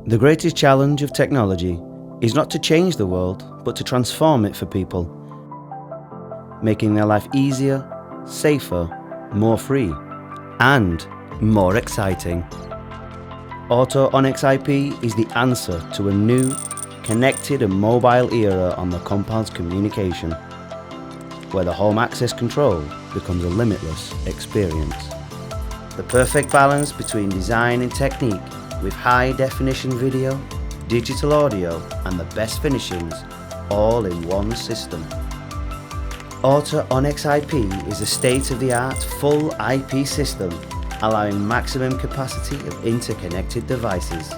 The greatest challenge of technology is not to change the world, but to transform it for people, making their life easier, safer, more free, and more exciting. Auta ONEX IP is the answer to a new, connected and mobile era on the compound's communication, where the home access control becomes a limitless experience. The perfect balance between design and technique, with high-definition video, digital audio and the best finishings, all in one system. Auta ONEX IP is a state-of-the-art full IP system, allowing maximum capacity of interconnected devices.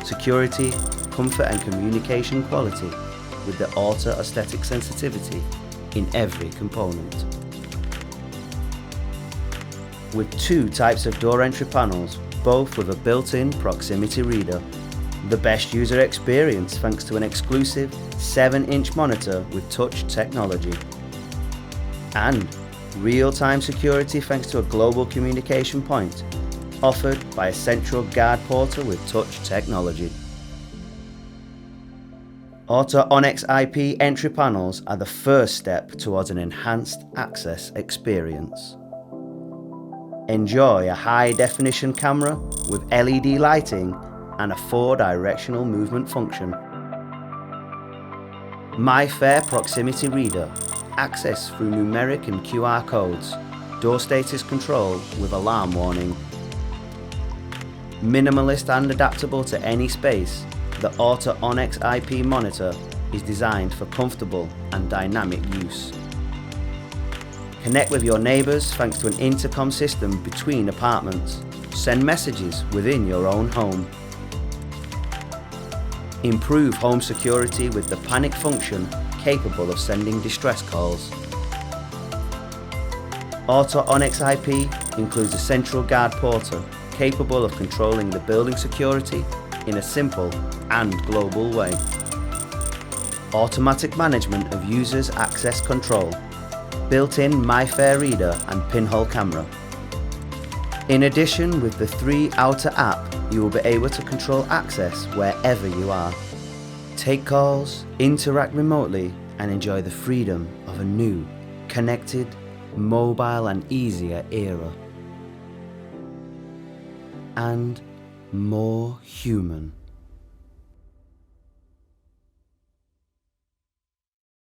Security, comfort and communication quality with the Auta aesthetic sensitivity in every component. With two types of door entry panels, both with a built-in proximity reader. The best user experience thanks to an exclusive 7-inch monitor with touch technology. And real-time security thanks to a global communication point, offered by a central guard portal with touch technology. Auta ONEX IP entry panels are the first step towards an enhanced access experience. Enjoy a high-definition camera with LED lighting and a 4-directional movement function. MyFair proximity reader, access through numeric and QR codes, door status control with alarm warning. Minimalist and adaptable to any space, the Auta ONEX IP monitor is designed for comfortable and dynamic use. Connect with your neighbours thanks to an intercom system between apartments. Send messages within your own home. Improve home security with the panic function capable of sending distress calls. Auta ONEX IP includes a central guard portal capable of controlling the building security in a simple and global way. Automatic management of users' access control. Built-in MyFair reader and pinhole camera. In addition, with the 3 Auta app, you will be able to control access wherever you are. Take calls, interact remotely, and enjoy the freedom of a new, connected, mobile and easier era. And more human.